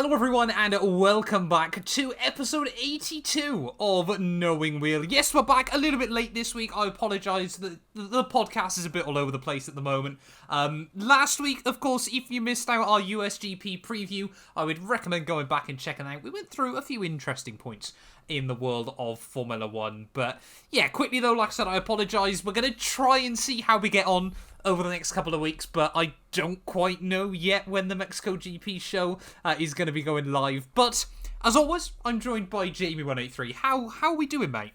Hello everyone and welcome back to episode 82 of Knowing Wheel. Yes, we're back a little bit late this week. I apologise, the podcast is a bit all over the place at the moment. Last week, of course, if you missed out our USGP preview, I would recommend going back and checking out. We went through a few interesting points in the world of Formula 1. But yeah, quickly though, like I said, I apologise. We're going to try and see how we get on over the next couple of weeks, but I don't quite know yet when the Mexico GP show is going to be going live. But as always, I'm joined by Jamie183. How are we doing, mate?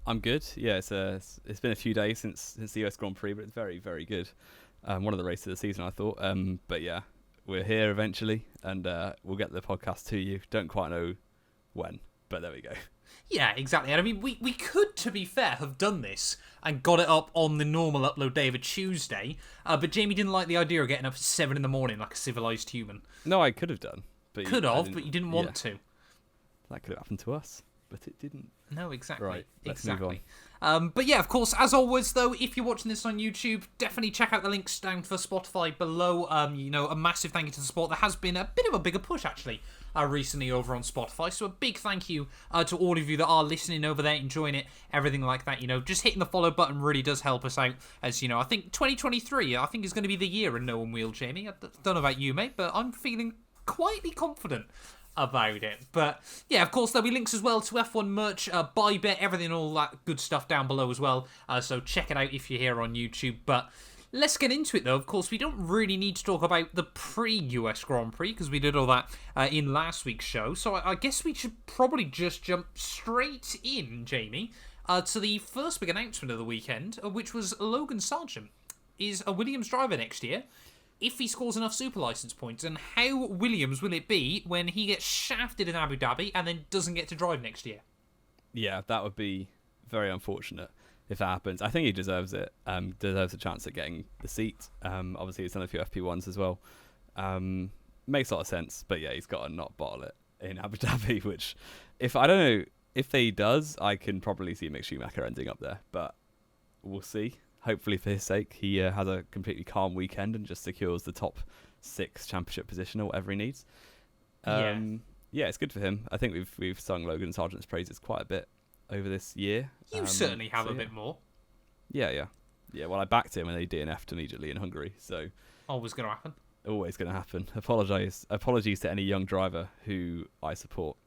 I'm good. Yeah, it's been a few days since the US Grand Prix, but it's very, very good. One of the races of the season, I thought. But yeah, we're here eventually, and we'll get the podcast to you. Don't quite know when, but there we go. Yeah, exactly. And I mean, we could, to be fair, have done this and got it up on the normal upload day of a Tuesday, but Jamie didn't like the idea of getting up at 7 in the morning like a civilised human. No, I could have done. But but you didn't want to. That could have happened to us, but it didn't. No, exactly. Right, let's move on. But yeah, of course, as always, though, if you're watching this on YouTube, definitely check out the links down for Spotify below. A massive thank you to the support. There has been a bit of a bigger push, actually, recently over on Spotify. So a big thank you to all of you that are listening over there, enjoying it, everything like that. Just hitting the follow button really does help us out. As I think 2023, I think is going to be the year in Knowing Wheel, Jamie. I don't know about you, mate, but I'm feeling quietly confident about it. But yeah, of course, there'll be links as well to F1 merch, buy bet, everything, all that good stuff down below as well. So check it out if you're here on YouTube. But let's get into it, though. Of course, we don't really need to talk about the pre-US Grand Prix because we did all that in last week's show. So I guess we should probably just jump straight in, Jamie, to the first big announcement of the weekend, which was Logan Sergeant is a Williams driver next year, if he scores enough super license points. And how Williams will it be when he gets shafted in Abu Dhabi and then doesn't get to drive next year? Yeah, that would be very unfortunate if that happens. I think he deserves it. Deserves a chance at getting the seat. Obviously, he's done a few FP1s as well. Makes a lot of sense. But yeah, he's got to not bottle it in Abu Dhabi, which, I don't know, if he does, I can probably see Mick Schumacher ending up there. But we'll see. Hopefully, for his sake, he has a completely calm weekend and just secures the top 6 championship position or whatever he needs. Yeah, it's good for him. I think we've sung Logan Sergeant's praises quite a bit over this year. You certainly have a bit more. Yeah. Well, I backed him and they DNF'd immediately in Hungary, so always going to happen. Always going to happen. Apologies to any young driver who I support.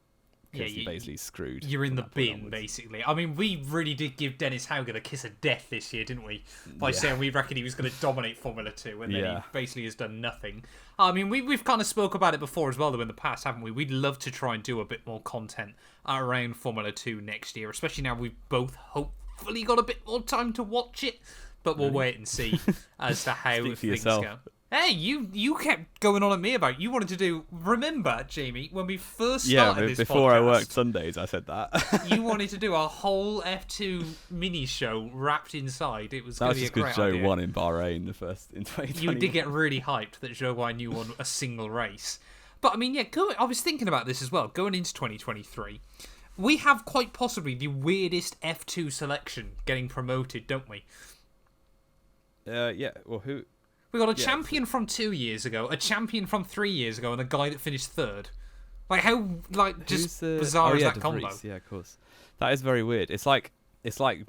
Because he basically screwed. You're in the bin, basically. I mean, we really did give Dennis Hauger the kiss of death this year, didn't we? By saying we reckon he was going to dominate Formula 2, and then he basically has done nothing. I mean, we've kind of spoke about it before as well, though, in the past, haven't we? We'd love to try and do a bit more content around Formula 2 next year, especially now we've both hopefully got a bit more time to watch it. But we'll wait and see as to how things go. Hey, you kept going on at me about you wanted to do. Remember, Jamie, when we first started this before podcast, I worked Sundays, I said that you wanted to do a whole F2 mini show wrapped inside. It was going to be a great idea. That was just because Joe won in Bahrain in 2020. You did get really hyped that Joe I knew won a single race. But I mean, yeah, I was thinking about this as well. Going into 2023, we have quite possibly the weirdest F2 selection getting promoted, don't we? Yeah. Well, who? We got a champion from 2 years ago, a champion from 3 years ago, and a guy that finished third. Like, how, bizarre is that combo? Yeah, of course. That is very weird. It's like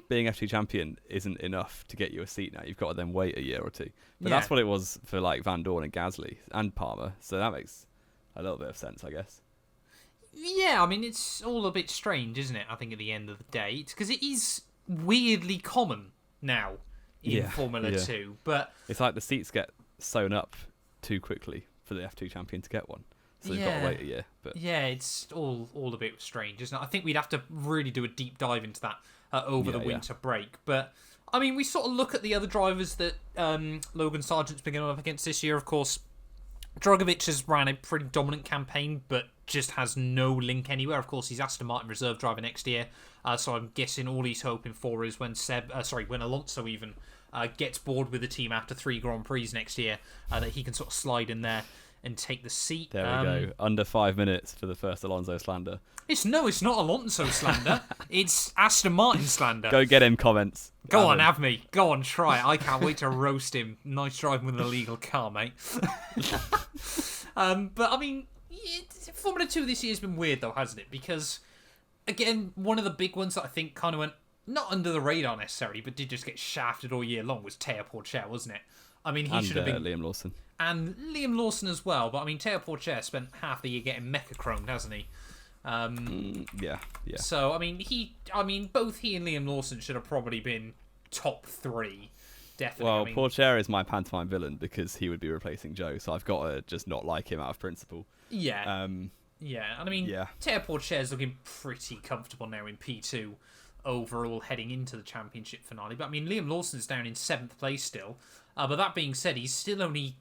being F2 champion isn't enough to get you a seat now. You've got to then wait a year or two. But that's what it was for, Van Dorn and Gasly and Palmer. So that makes a little bit of sense, I guess. Yeah, I mean, it's all a bit strange, isn't it? I think at the end of the day. Because it is weirdly common now in Formula 2, but it's like the seats get sewn up too quickly for the F2 champion to get one, so you've got to wait a year. But yeah, it's all a bit strange, isn't it? I think we'd have to really do a deep dive into that over the winter break. But I mean, we sort of look at the other drivers that Logan Sergeant's been going up against this year. Of course, Drogovic has ran a pretty dominant campaign, but just has no link anywhere. Of course, he's Aston Martin reserve driver next year, so I'm guessing all he's hoping for is when when Alonso even gets bored with the team after 3 Grand Prix next year, that he can sort of slide in there and take the seat. There we go. Under 5 minutes for the first Alonso slander. It's not Alonso slander. It's Aston Martin slander. Go get him, comments. Go on, have me. Go on, try it. I can't wait to roast him. Nice driving with an illegal car, mate. But I mean, Formula 2 this year has been weird, though, hasn't it? Because, again, one of the big ones that I think kind of went, not under the radar necessarily, but did just get shafted all year long was Teo Porcher, wasn't it? I mean, he should have been... Liam Lawson. And Liam Lawson as well, but I mean, Teo Porcher spent half the year getting mecha chromed, hasn't he? Yeah. So, I mean, both he and Liam Lawson should have probably been top 3. Definitely. Well, I mean, Porcher is my pantomime villain because he would be replacing Joe, so I've got to just not like him out of principle. Yeah. Yeah, and I mean, Yeah. Teo Porcher is looking pretty comfortable now in P2 overall heading into the championship finale. But I mean, Liam Lawson's down in 7th place still. But that being said, he's still only,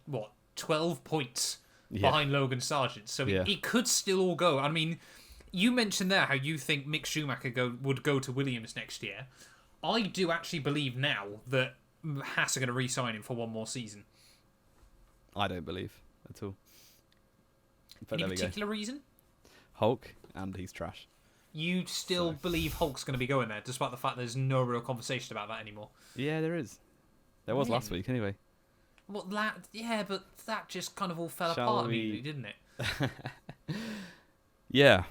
12 points behind Logan Sergeant. So it could still all go. I mean, you mentioned there how you think Mick Schumacher would go to Williams next year. I do actually believe now that Haas are going to re-sign him for one more season. I don't believe at all. But Any particular reason? Hulk, and he's trash. You still believe Hulk's going to be going there, despite the fact there's no real conversation about that anymore? Yeah, there is. There was last week, anyway. Well, but that just kind of all fell apart immediately, didn't it? Yeah.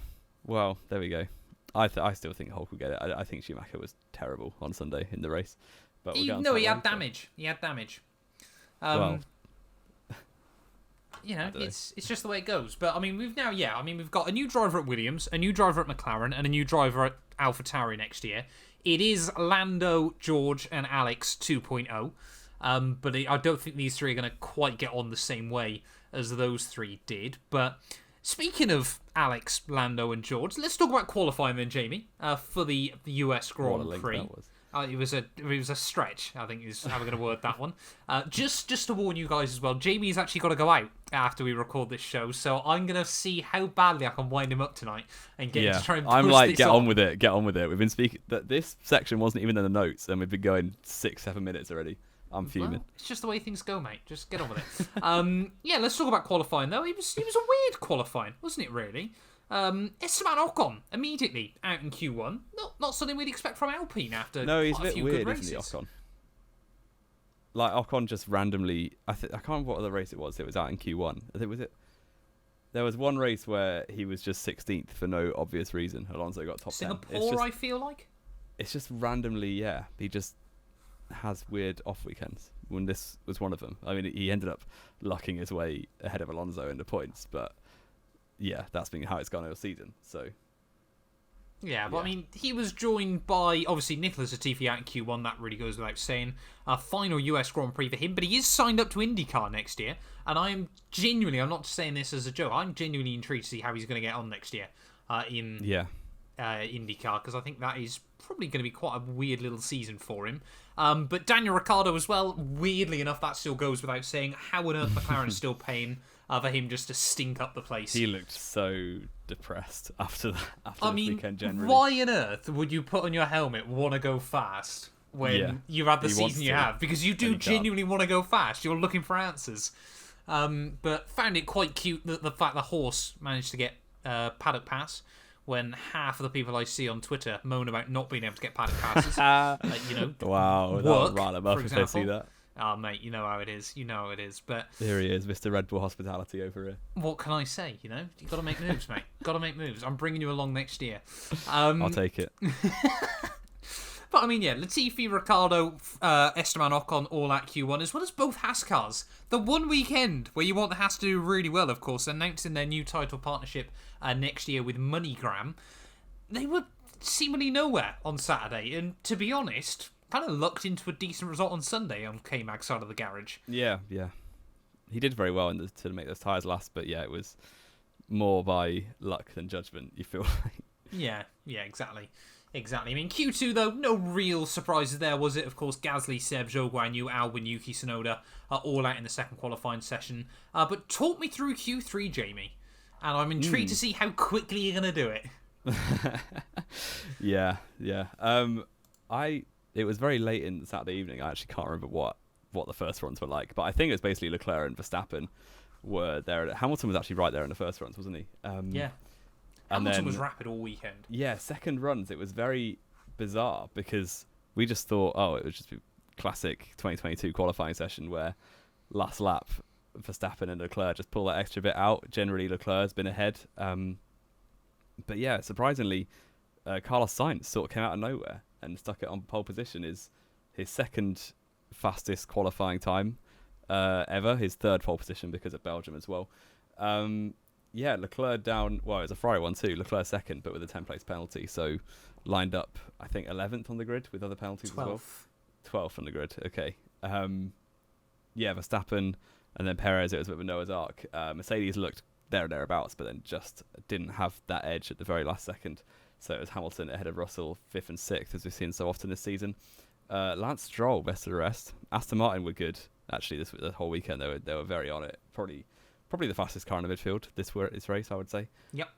Well, there we go. I still think Hulk will get it. I think Schumacher was terrible on Sunday in the race. But he had damage. He had damage. Well, it's just the way it goes. But I mean, we've got a new driver at Williams, a new driver at McLaren, and a new driver at AlphaTauri next year. It is Lando, George, and Alex 2.0. But I don't think these three are going to quite get on the same way as those three did. But speaking of Alex, Lando, and George, let's talk about qualifying then, Jamie, for the US Grand Prix. It was a stretch, I think is how we're going to word that one. Just to warn you guys as well, Jamie's actually got to go out after we record this show, so I'm going to see how badly I can wind him up tonight and get him to try and push I'm like, this get on with it. We've been speaking... This section wasn't even in the notes, and we've been going 6-7 minutes already. I'm fuming. Well, it's just the way things go, mate. Just get on with it. Let's talk about qualifying, though. It was a weird qualifying, wasn't it, really? Esteban Ocon immediately out in Q1. Not something we'd expect from Alpine after he's quite a a few bit good weird, races. isn't he, Ocon? Like, Ocon just randomly... I can't remember what other race it was. It was out in Q1. I think there was one race where he was just 16th for no obvious reason. Alonso got top 10. Singapore, I feel like? It's just randomly, he just has weird off weekends. When this was one of them. I mean, he ended up lucking his way ahead of Alonso in the points, but... Yeah, that's been how it's gone all season. So, I mean, he was joined by obviously Nicholas Latifi out in Q1. That really goes without saying. Final US Grand Prix for him, but he is signed up to IndyCar next year, and I'm not saying this as a joke. I'm genuinely intrigued to see how he's going to get on next year in IndyCar, because I think that is probably going to be quite a weird little season for him. But Daniel Ricciardo as well. Weirdly enough, that still goes without saying. How on earth McLaren's still paying for him just to stink up the place? He looked so depressed after the weekend. Generally, why on earth would you put on your helmet "want to go fast" when you've had the season you have? Because you do genuinely want to go fast. You're looking for answers. But found it quite cute that the fact the horse managed to get paddock pass, when half of the people I see on Twitter moan about not being able to get paddock passes. Wow, work, that'll rile them up for if they see example. that. Oh, mate, you know how it is. But here he is, Mr. Red Bull Hospitality over here. What can I say? You got to make moves, mate. Got to make moves. I'm bringing you along next year. I'll take it. But I mean, Latifi, Ricciardo, Esteban Ocon, all at Q1, as well as both Haas cars. The one weekend where you want the Haas to do really well, of course, announcing their new title partnership next year with MoneyGram. They were seemingly nowhere on Saturday, and to be honest, kind of lucked into a decent result on Sunday on K-Mag's side of the garage. Yeah. He did very well to make those tyres last, but it was more by luck than judgment, you feel like. Yeah, exactly. I mean, Q2, though, no real surprises there, was it? Of course, Gasly, Seb, Zhou Guanyu, Albon, Yuki Tsunoda are all out in the second qualifying session. But talk me through Q3, Jamie. And I'm intrigued to see how quickly you're going to do it. Yeah. It was very late in Saturday evening. I actually can't remember what the first runs were like. But I think it was basically Leclerc and Verstappen were there. Hamilton was actually right there in the first runs, wasn't he? Yeah. Hamilton was rapid all weekend. Yeah, second runs, it was very bizarre because we just thought, it would just be classic 2022 qualifying session where last lap Verstappen and Leclerc just pull that extra bit out. Generally, Leclerc's been ahead. But yeah, surprisingly, Carlos Sainz sort of came out of nowhere and stuck it on pole position. Is his second fastest qualifying time ever. His third pole position because of Belgium as well. Yeah, Leclerc down. Well, it was a Friday one too. Leclerc second, but with a 10-place penalty. So lined up, I think 11th on the grid with other penalties 12th. as well. 12th on the grid. Okay. Yeah, Verstappen and then Perez. It was a bit of a Noah's Ark. Mercedes looked there or thereabouts, but then just didn't have that edge at the very last second. So it was Hamilton ahead of Russell, 5th and 6th, as we've seen so often this season. Lance Stroll, best of the rest. Aston Martin were good actually the whole weekend. They were very on it. Probably the fastest car in the midfield this race, I would say. Yep.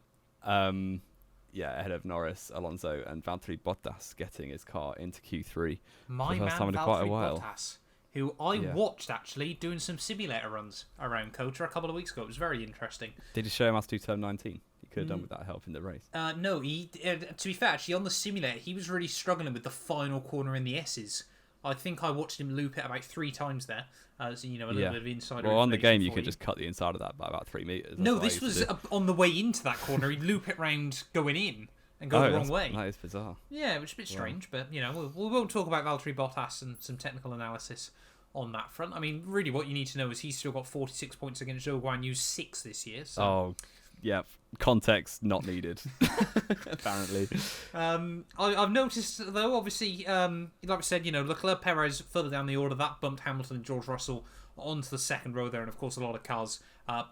Yeah, ahead of Norris, Alonso, and Valtteri Bottas getting his car into Q3 My for the man first time in quite a Valtteri while. Bottas, who I watched actually doing some simulator runs around Kota a couple of weeks ago. It was very interesting. Did you show him Matt212 turn 19? He could have done with that help in the race. No, he. To be fair, actually, on the simulator, he was really struggling with the final corner in the S's. I think I watched him loop it about 3 times there. So, a little bit of insider. Well, on the game, you for could just cut the inside of that by about 3 meters. No, this was on the way into that corner. He'd loop it round going in and go the wrong way. That is bizarre. Yeah, which is a bit strange, but we won't talk about Valtteri Bottas and some technical analysis on that front. I mean, really, what you need to know is he's still got 46 points against Zhou Guan Yu's 6 this year. So. Oh, yeah. Context not needed, apparently. I've noticed, though, obviously, like I said, Leclerc, Perez further down the order. That bumped Hamilton and George Russell onto the second row there, and of course a lot of cars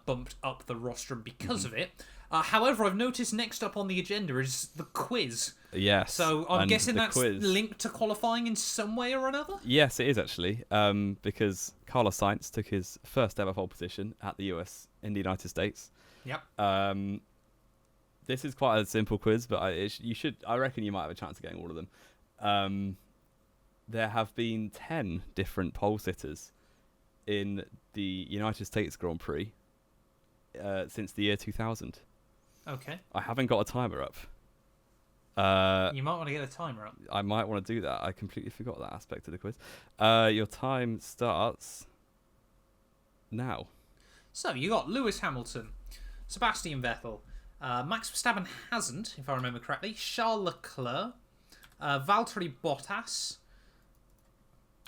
bumped up the rostrum because of it. However, I've noticed next up on the agenda is the quiz. Yes. So I'm guessing that's linked to qualifying in some way or another? Yes, it is actually, because Carlos Sainz took his first ever pole position at the United States. Yep. This is quite a simple quiz, but I reckon you might have a chance of getting all of them. There have been 10 different pole sitters in the United States Grand Prix since the year 2000. Okay. I haven't got a timer up. You might want to get a timer up. I might want to do that. I completely forgot that aspect of the quiz. Your time starts now. So you got Lewis Hamilton, Sebastian Vettel, Max Verstappen hasn't, if I remember correctly, Charles Leclerc, Valtteri Bottas.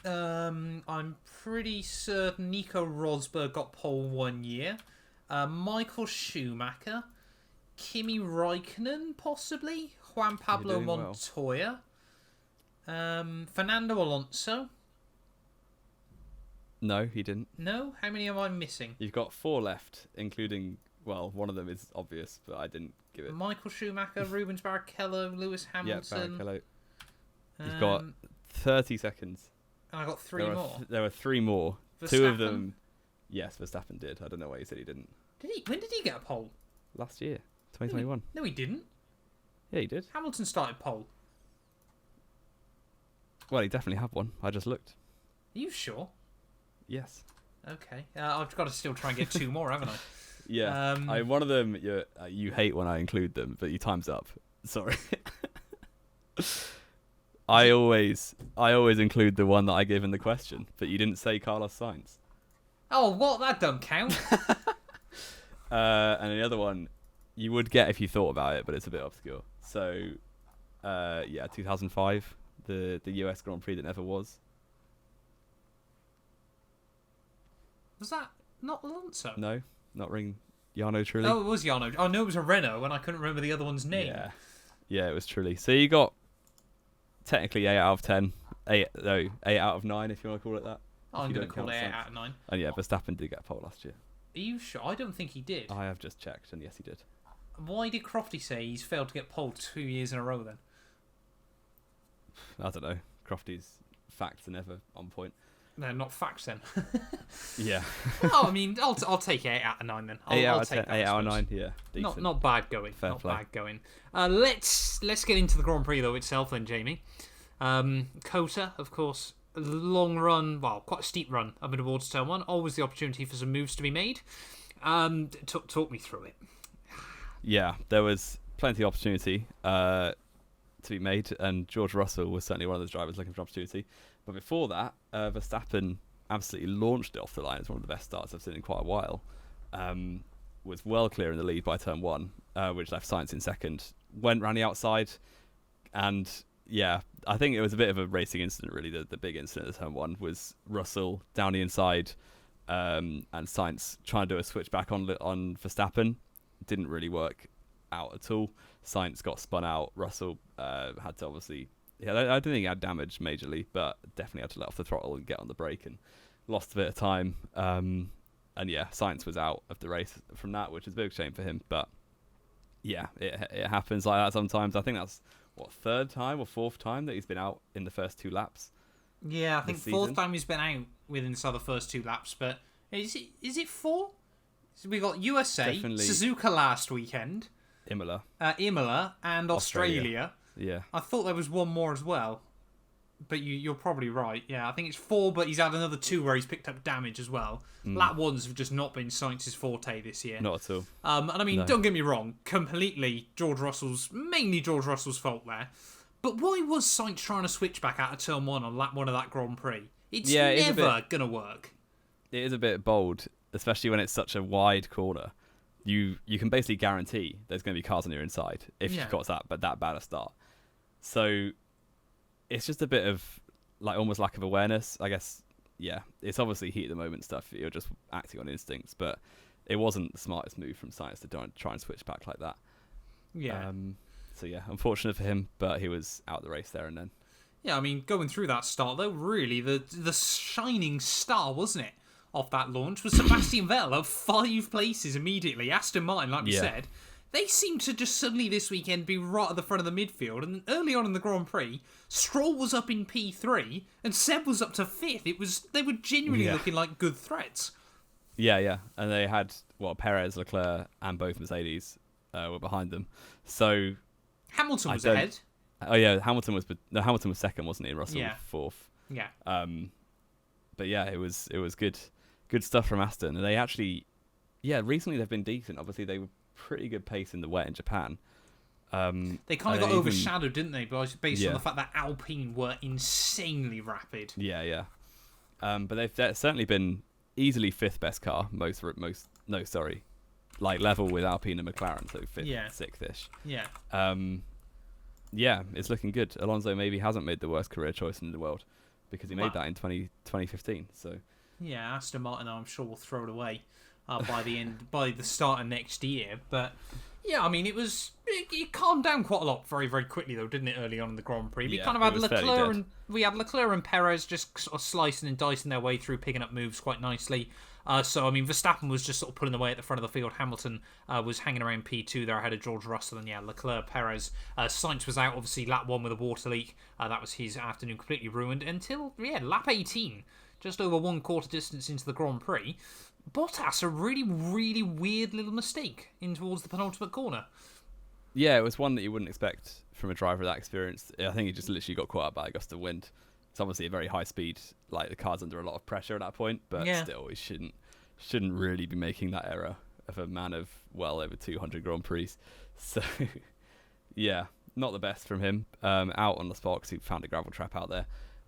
I'm pretty certain Nico Rosberg got pole 1 year. Michael Schumacher, Kimi Raikkonen, possibly. Juan Pablo Montoya. Fernando Alonso. No, he didn't. No? How many am I missing? You've got 4 left, including, well, one of them is obvious, but I didn't give it. Michael Schumacher, Rubens Barrichello, Lewis Hamilton. Yeah, Barrichello. You've got 30 seconds. And I got 3 more. There were 3 more. Verstappen? 2 of them, yes, Verstappen did. I don't know why you said he didn't. Did he? When did he get a pole? Last year, 2021. No, he didn't. Yeah, he did. Hamilton started pole. Well, he definitely had one. I just looked. Are you sure? Yes. Okay. I've got to still try and get 2 more, haven't I? Yeah. One of them, you hate when I include them, but your time's up. Sorry. I always include the one that I give in the question, but you didn't say Carlos Sainz. Oh, what? That don't count. And the other one, you would get if you thought about it, but it's a bit obscure. So, 2005, the US Grand Prix that never was. Was that not Alonso? No, not ring. Jarno Trulli. Oh, it was Jarno. I know it was a Renault, and I couldn't remember the other one's name. Yeah, it was Trulli. So you got technically 8 out of 10. 8 out of 9, if you want to call it that. Oh, I'm going to call it 8 out of 9. And yeah, Verstappen did get a pole last year. Are you sure? I don't think he did. I have just checked, and yes, he did. Why did Crofty say he's failed to get pole 2 years in a row then? I don't know. Crofty's facts are never on point. No, not facts then. Yeah. Oh, I mean, I'll take 8 out of 9 then. I'll take that, 8 out of 9, yeah. Decent. Not bad going. Fair play. Bad going. Let's get into the Grand Prix though itself then, Jamie. Kota, of course, long run, well, quite a steep run up towards turn 1. Always the opportunity for some moves to be made. Talk me through it. Yeah, there was plenty of opportunity to be made, and George Russell was certainly one of those drivers looking for opportunity. But before that, Verstappen absolutely launched it off the line. It's one of the best starts I've seen in quite a while. Was well clear in the lead by turn 1, which left Sainz in second. Went round the outside, and yeah, I think it was a bit of a racing incident, really. The big incident at turn 1 was Russell down the inside, and Sainz trying to do a switch back on Verstappen. Didn't really work out at all. Sainz got spun out. Russell had to obviously... Yeah, I don't think he had damage majorly, but definitely had to let off the throttle and get on the brake, and lost a bit of time. And yeah, Sainz was out of the race from that, which is a big shame for him. But yeah, it happens like that sometimes. I think that's, third time or fourth time that he's been out in the first 2 laps. Yeah, I think fourth time he's been out within the first 2 laps. But is it 4? So we got USA, definitely. Suzuka last weekend, Imola, and Australia. Yeah, I thought there was one more as well. But you're probably right. Yeah, I think it's 4, but he's had another 2 where he's picked up damage as well. Lap 1s have just not been Sainz's forte this year. Not at all. And I mean, don't get me wrong, completely mainly George Russell's fault there. But why was Sainz trying to switch back out of turn 1 on lap 1 of that Grand Prix? It's never going to work. It is a bit bold, especially when it's such a wide corner. You can basically guarantee there's going to be cars on your inside if you've got that bad a start. So... it's just a bit of almost lack of awareness, I guess. Yeah, it's obviously heat of the moment stuff. You're just acting on instincts, but it wasn't the smartest move from Sainz to try and switch back like that. Yeah. So yeah, unfortunate for him, but he was out of the race there and then. Yeah, I mean, going through that start though, really the shining star, wasn't it, of that launch was Sebastian Vettel up 5 places immediately. Aston Martin, like we said. They seem to just suddenly this weekend be right at the front of the midfield. And early on in the Grand Prix, Stroll was up in P3 and Seb was up to 5th. They were genuinely looking like good threats. Yeah. And they had, Perez, Leclerc, and both Mercedes were behind them. So Hamilton was ahead. Oh yeah, Hamilton was second, wasn't he? Russell 4th. Yeah. But yeah, it was good stuff from Aston. And they actually, recently they've been decent. Obviously they were pretty good pace in the wet in Japan. They kind of got overshadowed, didn't they? Based on the fact that Alpine were insanely rapid. Yeah. But they've certainly been easily 5th best car. Level with Alpine and McLaren, so 5th, 6th-ish. Yeah. Yeah, it's looking good. Alonso maybe hasn't made the worst career choice in the world because he made that in 2015. So yeah, Aston Martin, I'm sure will throw it away by the start of next year. But yeah, I mean, it calmed down quite a lot very, very quickly though, didn't it? Early on in the Grand Prix, we kind of had Leclerc and Perez just sort of slicing and dicing their way through, picking up moves quite nicely. So, I mean, Verstappen was just sort of pulling away at the front of the field. Hamilton was hanging around P2 there ahead of George Russell. And, Leclerc, Perez. Sainz was out, obviously, lap 1 with a water leak. That was his afternoon completely ruined until, lap 18. Just over 1/4 distance into the Grand Prix. Bottas, a really, really weird little mistake in towards the penultimate corner. Yeah, it was one that you wouldn't expect from a driver of that experience. I think he just literally got caught out by a gust of wind. It's obviously a very high speed, the car's under a lot of pressure at that point, but still, he shouldn't really be making that error of a man of well over 200 Grand Prix. So, yeah, not the best from him. Out on the spot because he found a gravel trap out there,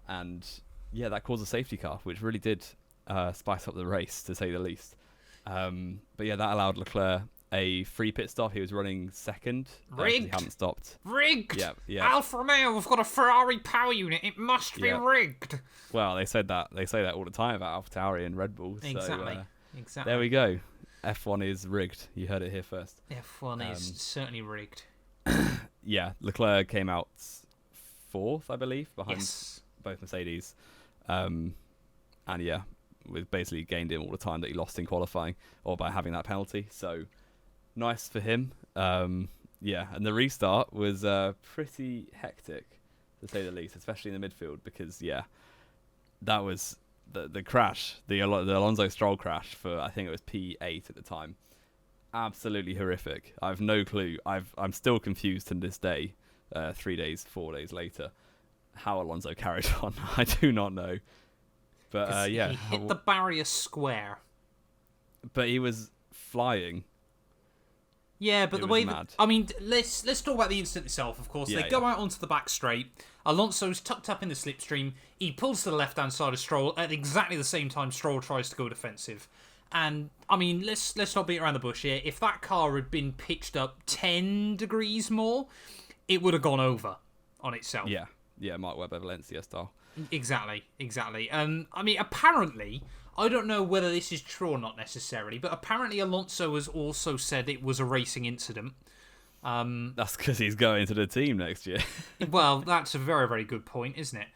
and that caused a safety car, which really did spice up the race, to say the least. But that allowed Leclerc a free pit stop. He was running second. Rigged. He hadn't stopped. Rigged. Yeah. Alfa Romeo, we've got a Ferrari power unit. It must be rigged. Well, they say that all the time about AlphaTauri and Red Bull. Exactly. So, Exactly. There we go. F1 is rigged. You heard it here first. F1 is certainly rigged. Leclerc came out 4th, I believe, behind both Mercedes. With basically gained him all the time that he lost in qualifying, or by having that penalty. So nice for him. And the restart was pretty hectic, to say the least, especially in the midfield, because that was the crash, the Alonso Stroll crash for, I think it was P8 at the time. Absolutely horrific. I have no clue. I'm still confused to this day, 4 days later, how Alonso carried on. I do not know. But he hit the barrier square. But he was flying. Yeah, but It the was way mad. that, I mean, let's talk about the incident itself. Of course, they go out onto the back straight. Alonso's tucked up in the slipstream. He pulls to the left-hand side of Stroll at exactly the same time Stroll tries to go defensive. And I mean, let's not beat around the bush here. If that car had been pitched up 10 degrees more, it would have gone over on itself. Yeah, Mark Webber Valencia style. Exactly. I mean, apparently, I don't know whether this is true or not necessarily, but apparently Alonso has also said it was a racing incident. That's because he's going to the team next year. Well, that's a very, very good point, isn't it?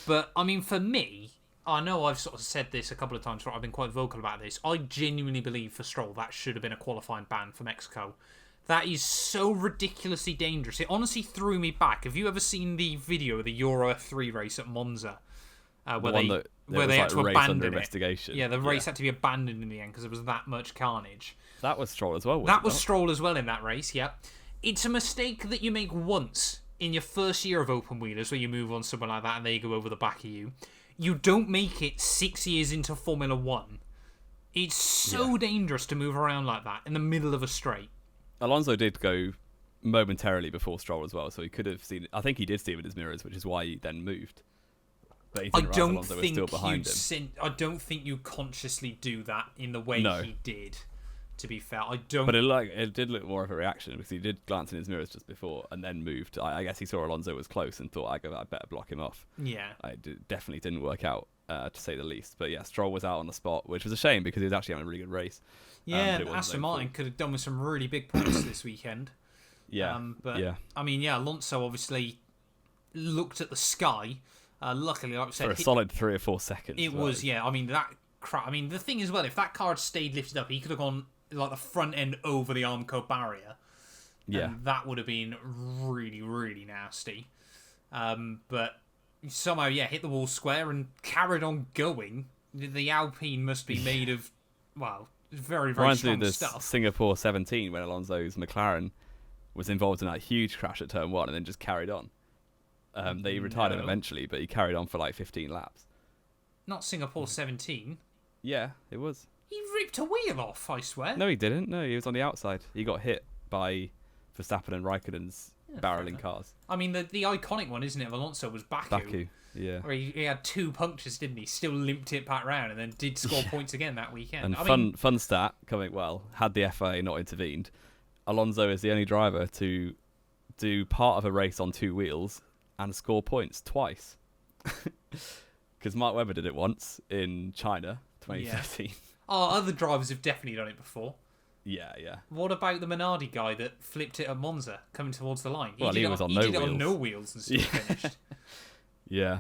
But, I mean, for me, I know I've sort of said this a couple of times, I've been quite vocal about this. I genuinely believe for Stroll that should have been a qualifying ban for Mexico. That is so ridiculously dangerous. It honestly threw me back. Have you ever seen the video of the Euro F3 race at Monza? Where they had to abandon it. Yeah, the race had to be abandoned in the end because there was that much carnage. That was Stroll as well, That was Stroll as well in that race, yeah. It's a mistake that you make once in your first year of open wheelers where you move on somewhere like that and they go over the back of you. You don't make it 6 years into Formula 1. It's so dangerous to move around like that in the middle of a straight. Alonso did go momentarily before Stroll as well, so he could have seen it. I think he did see it with his mirrors, which is why he then moved. But he didn't realize Alonso was still behind him. I don't think you consciously do that in the way he did. To be fair, I don't. But it did look more of a reaction because he did glance in his mirrors just before and then moved. I guess he saw Alonso was close and thought, I better block him off. Yeah, definitely didn't work out to say the least. But yeah, Stroll was out on the spot, which was a shame because he was actually having a really good race. Yeah, Aston Martin could have done with some really big points this weekend. Yeah, I mean, Alonso obviously looked at the sky. Luckily, like I said, for a solid 3 or 4 seconds. It was, yeah. I mean, that crap. I mean, the thing is, well, if that car had stayed lifted up, he could have gone like the front end over the Armco barrier. Yeah, and that would have been really, really nasty. But somehow, hit the wall square and carried on going. The Alpine must be made of, well, very, very strong stuff. Singapore 17 when Alonso's McLaren was involved in that huge crash at turn 1 and then just carried on. They retired him eventually, but he carried on for like 15 laps. Not Singapore 17. Yeah, it was. He ripped a wheel off, I swear. No, he didn't. No, he was on the outside. He got hit by Verstappen and Raikkonen's barreling cars. I mean, the iconic one, isn't it, of Alonso was Baku. Yeah. Where he had 2 punctures, didn't he? Still limped it back round and then did score points again that weekend. And fun stat, coming had the FIA not intervened, Alonso is the only driver to do part of a race on 2 wheels and score points twice. Because Mark Webber did it once in China, 2013. Other drivers have definitely done it before. Yeah. What about the Minardi guy that flipped it at Monza, coming towards the line? He was on no wheels. He did it on no wheels and still finished. Yeah.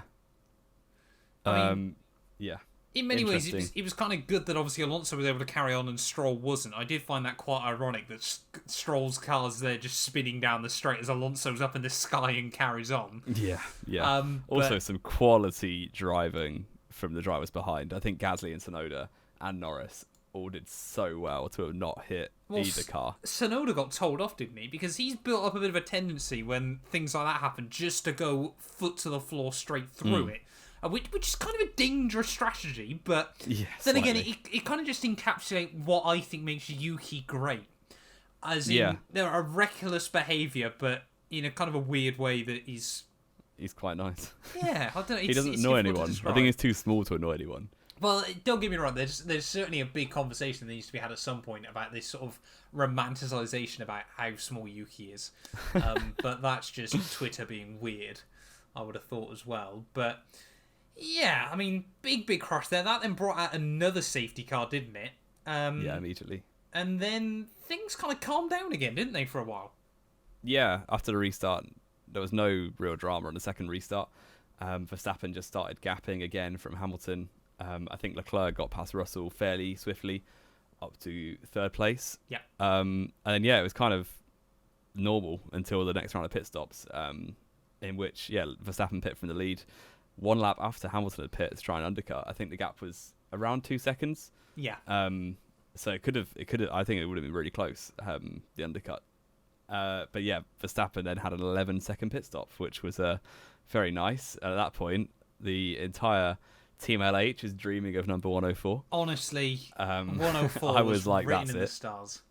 I mean, yeah. In many ways, it was kind of good that obviously Alonso was able to carry on and Stroll wasn't. I did find that quite ironic that Stroll's car's there just spinning down the straight as Alonso's up in the sky and carries on. Yeah. Also, some quality driving from the drivers behind. I think Gasly and Tsunoda and Norris all did so well to have not hit either car. Tsunoda got told off, didn't he? Because he's built up a bit of a tendency when things like that happen just to go foot to the floor straight through it. Which is kind of a dangerous strategy, but then again, it kind of just encapsulates what I think makes Yuki great. As in, there are reckless behaviour, but in a kind of a weird way that he's quite nice. Yeah, I don't know. He doesn't annoy anyone. I think he's too small to annoy anyone. Well, don't get me wrong. There's certainly a big conversation that needs to be had at some point about this sort of romanticisation about how small Yuki is. But that's just Twitter being weird, I would have thought as well. But yeah, I mean, big crash there. That then brought out another safety car, didn't it? Immediately. And then things kind of calmed down again, didn't they, for a while? Yeah, after the restart, there was no real drama on the second restart. Verstappen just started gapping again from Hamilton. I think Leclerc got past Russell fairly swiftly up to 3rd place. Yeah. And then, it was kind of normal until the next round of pit stops, in which, Verstappen pit from the lead 1 lap after Hamilton had pit to try and undercut. I think the gap was around 2 seconds. Yeah. So it could have. I think it would have been really close, the undercut. But Verstappen then had an 11-second pit stop, which was very nice. And at that point, the entire Team LH is dreaming of number 104. Honestly, 104 I was like, written that's in it. the stars.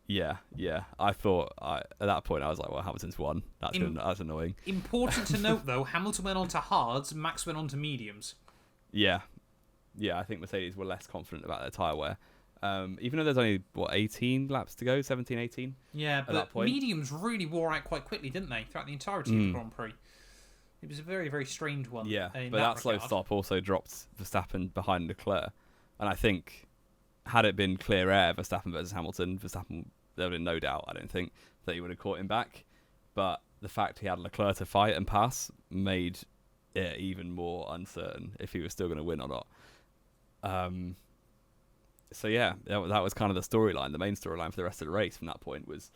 Yeah. I thought at that point I was like, well, Hamilton's won. That's annoying. Important to note though, Hamilton went on to hards, Max went on to mediums. Yeah. I think Mercedes were less confident about their tyre wear. Even though there's only 18 laps to go, 17, 18. Yeah, but mediums really wore out quite quickly, didn't they? Throughout the entirety of the Grand Prix. It was a very, very strange one. Yeah, but that slow stop also dropped Verstappen behind Leclerc. And I think, had it been clear air, Verstappen versus Hamilton, there would have been no doubt, I don't think, that he would have caught him back. But the fact he had Leclerc to fight and pass made it even more uncertain if he was still going to win or not. So yeah, that was kind of the storyline. The main storyline for the rest of the race from that point was,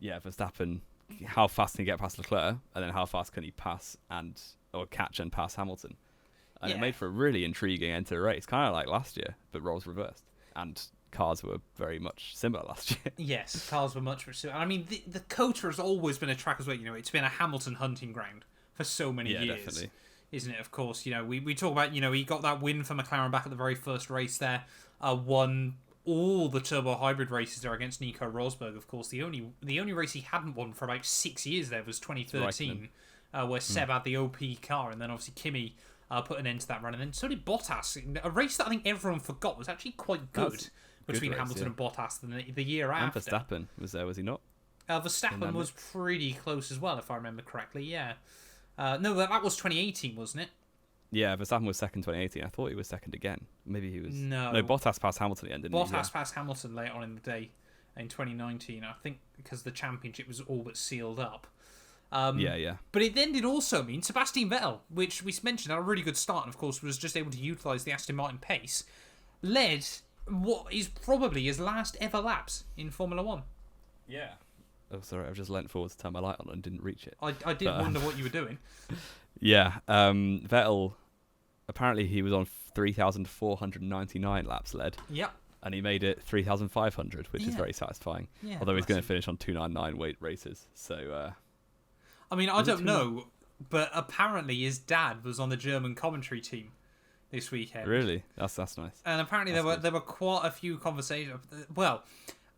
Verstappen, how fast can he get past Leclerc, and then how fast can he catch and pass Hamilton. And it made for a really intriguing end to the race, kind of like last year, but roles reversed. And cars were very much similar last year. Yes, cars were much similar. I mean, the COTA has always been a track as well. It's been a Hamilton hunting ground for so many years. Definitely. Isn't it? Of course, we talk about, he got that win for McLaren back at the very first race there, won all the turbo hybrid races there against Nico Rosberg. Of course, the only race he hadn't won for about 6 years there was 2013, where Seb had the OP car, and then obviously Kimi put an end to that run, and then so did Bottas. A race that I think everyone forgot was actually quite good between Hamilton and Bottas the year after. And Verstappen was there, was he not? Verstappen was pretty close as well, if I remember correctly. Yeah. No, that was 2018, wasn't it? Yeah, Verstappen was second 2018. I thought he was second again. Maybe he was... No, Bottas passed Hamilton at the end, didn't he? Bottas passed Hamilton later on in the day in 2019, I think, because the championship was all but sealed up. But it then did also mean Sebastian Vettel, which we mentioned had a really good start, and of course was just able to utilise the Aston Martin pace, led what is probably his last ever laps in Formula 1. Yeah. Oh, sorry, I've just leant forward to turn my light on and didn't reach it. I did wonder what you were doing. Yeah, Vettel, apparently he was on 3,499 laps led. Yep. And he made it 3,500, which is very satisfying. Yeah, although he's going to finish on 299 weight races. So, I mean, I don't know, but apparently his dad was on the German commentary team this weekend. Really? That's nice. And apparently there were quite a few conversations. Well,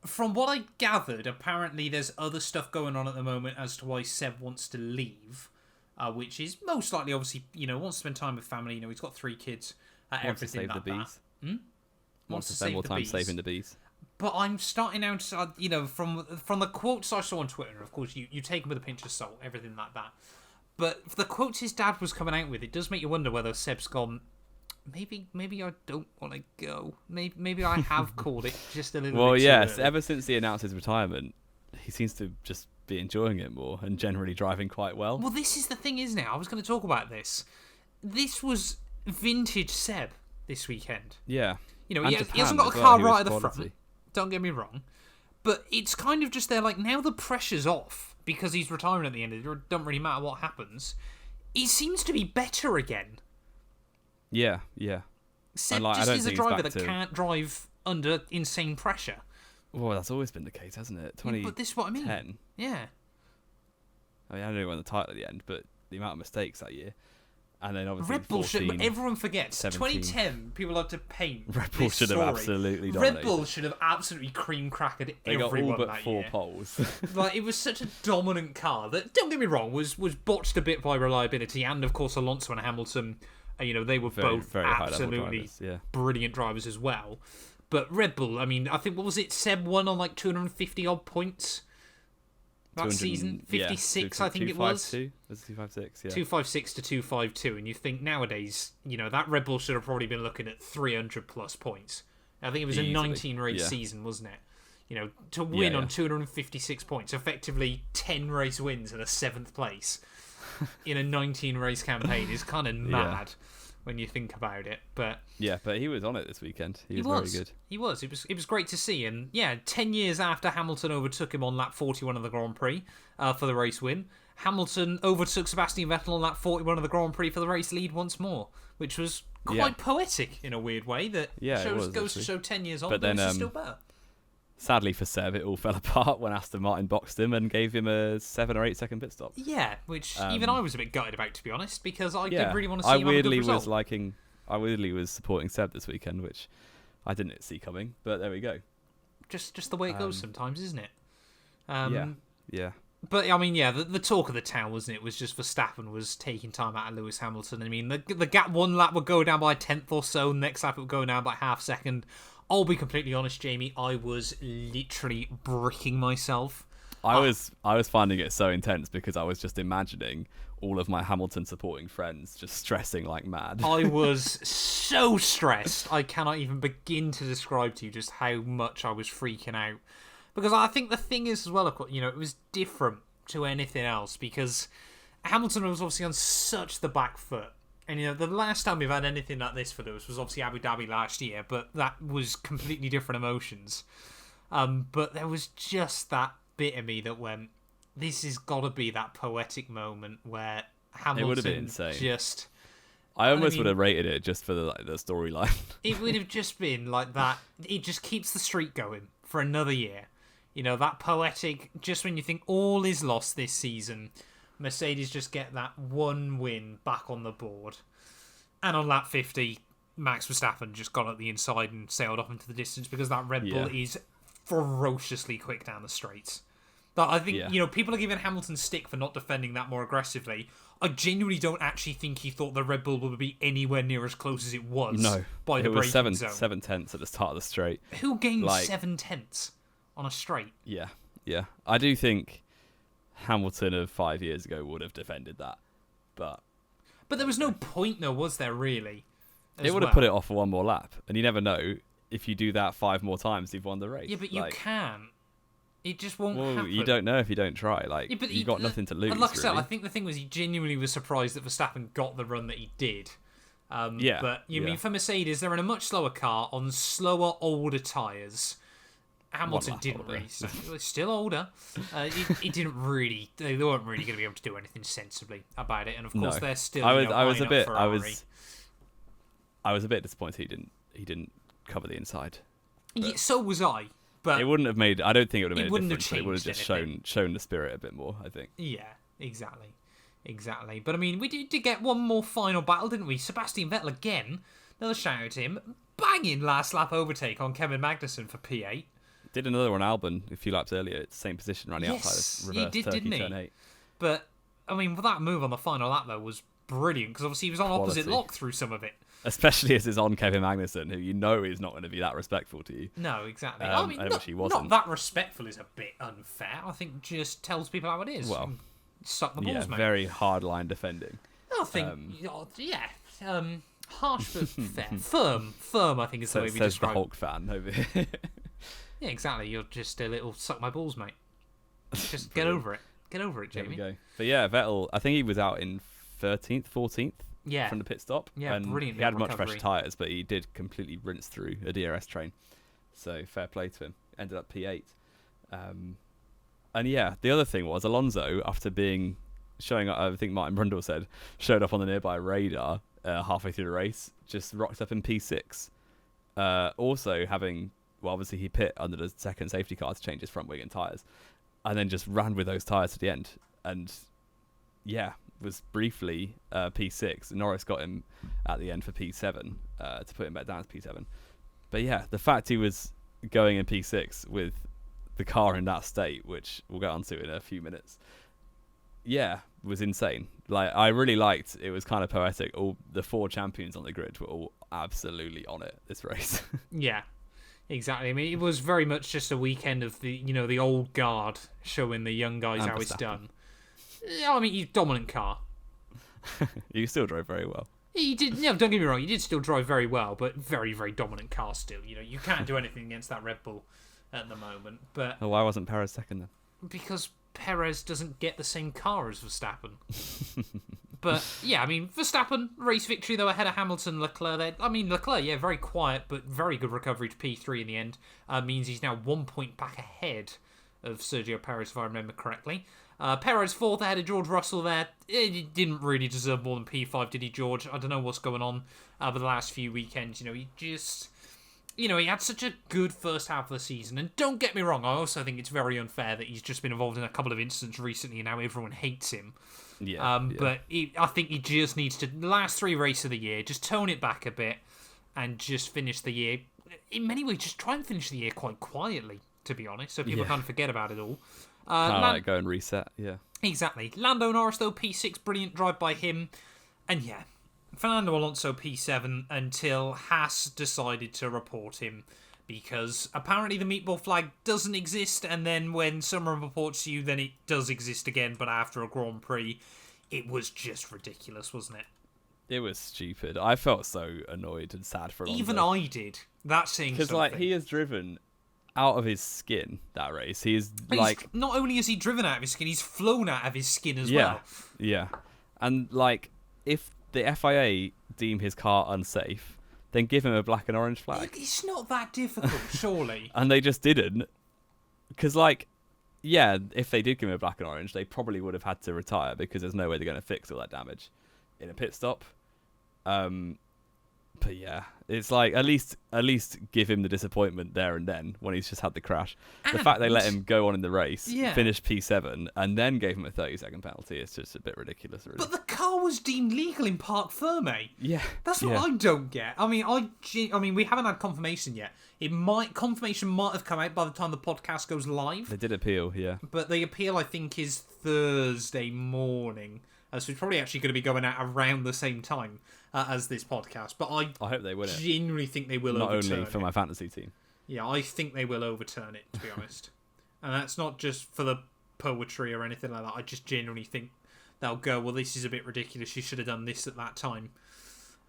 from what I gathered, apparently there's other stuff going on at the moment as to why Seb wants to leave, which is most likely, obviously, wants to spend time with family. He's got 3 kids. Wants to save the bees. Wants to spend more time saving the bees. But I'm starting out, from the quotes I saw on Twitter, and of course you take them with a pinch of salt, everything like that. But the quotes his dad was coming out with, it does make you wonder whether Seb's gone, maybe I don't want to go. Maybe I have called it just a little bit too early. Ever since he announced his retirement, he seems to just be enjoying it more and generally driving quite well. Well, this is the thing, isn't it? I was going to talk about this. This was vintage Seb this weekend. Yeah. He hasn't got a car right at the front. Don't get me wrong. But it's kind of just there, like, now the pressure's off because he's retiring at the end of it. It doesn't really matter what happens. He seems to be better again. Yeah. Seb just is a driver that can't drive under insane pressure. Well, that's always been the case, hasn't it? But this is what I mean. 10. Yeah. I mean, I know he won the title at the end, but the amount of mistakes that year. And then obviously Red Bull 14, should, everyone forgets. 17. 2010, people love to paint Red Bull should have absolutely dominated. Red Bull should have absolutely cream crackered everyone that year. They got all but 4 poles. Like, it was such a dominant car that, don't get me wrong, was botched a bit by reliability, and of course Alonso and Hamilton, they were both very absolutely brilliant drivers as well. But Red Bull, I mean, I think, what was it? Seb won on like 250 odd points that season. 56, I think it was. 256, yeah. 256 to 252, and you think nowadays, that Red Bull should have probably been looking at 300 plus points. I think it was a 19 race season, wasn't it? To win on 256 points, effectively 10 race wins and a 7th place in a 19 race campaign is kind of mad. When you think about it, but he was on it this weekend. He was very good. He was. It was great to see, and 10 years after Hamilton overtook him on lap 41 of the Grand Prix for the race win, Hamilton overtook Sebastian Vettel on lap 41 of the Grand Prix for the race lead once more, which was quite poetic in a weird way. That goes to show 10 years on, but then still better. Sadly for Seb, it all fell apart when Aston Martin boxed him and gave him a 7 or 8 second pit stop. Yeah, which even I was a bit gutted about, to be honest, because I did really want to see him have a good result. I weirdly was supporting Seb this weekend, which I didn't see coming, but there we go. Just the way it goes sometimes, isn't it? Yeah. But, I mean, yeah, the talk of the town, wasn't it? Was just Verstappen was taking time out of Lewis Hamilton. I mean, the gap one lap would go down by a tenth or so, next lap it would go down by half second. I'll be completely honest, Jamie, I was literally bricking myself. I was finding it so intense because I was just imagining all of my Hamilton supporting friends just stressing like mad. I was so stressed. I cannot even begin to describe to you just how much I was freaking out. Because I think the thing is as well, it was different to anything else because Hamilton was obviously on such the back foot. And, the last time we've had anything like this for Lewis was obviously Abu Dhabi last year, but that was completely different emotions. But there was just that bit of me that went, this has got to be that poetic moment where Hamilton it would have been insane. I would have rated it just for the storyline. It would have just been like that. It just keeps the streak going for another year. That poetic, just when you think all is lost this season, Mercedes just get that one win back on the board. And on lap 50, Max Verstappen just got at the inside and sailed off into the distance because that Red Bull is ferociously quick down the straights. But I think, people are giving Hamilton stick for not defending that more aggressively. I genuinely don't actually think he thought the Red Bull would be anywhere near as close as it was. No, by the braking zone. It was 7/10 at the start of the straight. Who gained 7/10 on a straight? Yeah. I do think Hamilton of 5 years ago would have defended that, but there was no point, though, was there really? It would have put it off for one more lap, and you never know if you do that 5 more times, you've won the race. Yeah, but you can't. It just won't happen. You don't know if you don't try. But you've got nothing to lose. Like I said, really. I think the thing was he genuinely was surprised that Verstappen got the run that he did. But mean for Mercedes, they're in a much slower car on slower, older tyres. Hamilton didn't really. Still older. He didn't really. They weren't really going to be able to do anything sensibly about it. And of course, they're still. I was a bit disappointed he didn't cover the inside. So was I. But it wouldn't have made. I don't think it would have made a difference. It would have just shown the spirit a bit more, I think. Yeah, exactly. But I mean, we did get one more final battle, didn't we? Sebastian Vettel again. Another shout out to him. Banging last lap overtake on Kevin Magnussen for P8. Did another one, Albon, a few laps earlier. It's the same position, running outside of reverse. He did, didn't he? Turn 8. But I mean, that move on the final lap though was brilliant because obviously he was on opposite lock through some of it. Especially as it's on Kevin Magnussen, who is not going to be that respectful to you. No, exactly. I mean, not that respectful is a bit unfair. I think just tells people how it is. Well, suck the balls, mate. Very hard line defending. I think, harsh but fair. Firm, I think is the way we describe it. Says the Hulk fan over here. Yeah, exactly. You're just a little suck my balls, mate. Just get over it. Get over it, Jamie. There we go. But yeah, Vettel, I think he was out in 13th, 14th. Yeah. From the pit stop. Yeah, and brilliant. He had much fresher tyres, but he did completely rinse through a DRS train. So fair play to him. Ended up P8. And yeah, the other thing was Alonso, after showing up, I think Martin Brundle said, showed up on the nearby radar halfway through the race, just rocked up in P6. Also having, obviously he pit under the second safety car to change his front wing and tyres, and then just ran with those tyres to the end. And yeah, was briefly P6. Norris got him at the end for P7 to put him back down to P7. But yeah, the fact he was going in P6 with the car in that state, which we'll get onto in a few minutes, was insane. I really liked it. Was kind of poetic. All the 4 champions on the grid were all absolutely on it this race. Yeah, exactly. I mean, it was very much just a weekend of the old guard showing the young guys how it's done. I mean, he's dominant car. You still drove very well. He did. No, don't get me wrong. He did still drive very well, but very, very dominant car still. You can't do anything against that Red Bull at the moment. But why wasn't Perez second then? Because Perez doesn't get the same car as Verstappen. But yeah, I mean, Verstappen race victory though ahead of Hamilton, Leclerc. Leclerc, very quiet but very good recovery to P3 in the end. Means he's now 1 point back ahead of Sergio Perez, if I remember correctly. Perez 4th ahead of George Russell there. He didn't really deserve more than P5, did he, George? I don't know what's going on with the last few weekends. He had such a good first half of the season. And don't get me wrong, I also think it's very unfair that he's just been involved in a couple of incidents recently and now everyone hates him. But I think he just needs to, the last 3 races of the year, just tone it back a bit and just finish the year in many ways, just try and finish the year quite quietly, to be honest, so people kind of forget about it all. Kind of like go and reset, yeah. Exactly. Lando Norris, though, P6, brilliant drive by him. And yeah, Fernando Alonso P7 until Haas decided to report him, because apparently the meatball flag doesn't exist, and then when someone reports you, then it does exist again, but after a Grand Prix. It was just ridiculous, wasn't it? It was stupid. I felt so annoyed and sad for Alonso. Even I did. That's saying something. Because, like, he has driven out of his skin that race. He is, like... Not only has he driven out of his skin, he's flown out of his skin as well. Yeah. And, like, if the FIA deem his car unsafe, then give him a black and orange flag. It's not that difficult, surely. And they just didn't. Because, like... Yeah, if they did give him a black and orange, they probably would have had to retire because there's no way they're going to fix all that damage in a pit stop. But yeah, it's like at least give him the disappointment there and then when he's just had the crash. The fact they let him go on in the race, finish P7, and then gave him a 30-second penalty is just a bit ridiculous, really. But the car was deemed legal in Parc Ferme. Yeah, that's what I don't get. I mean, we haven't had confirmation yet. Confirmation might have come out by the time the podcast goes live. They did appeal, yeah. But the appeal, I think, is Thursday morning. So it's probably actually going to be going out around the same time as this podcast. But I hope they win it. Genuinely think they will Not overturn only for my fantasy team. Yeah, I think they will overturn it, to be honest. And that's not just for the poetry or anything like that. I just genuinely think they'll go, well, this is a bit ridiculous. You should have done this at that time.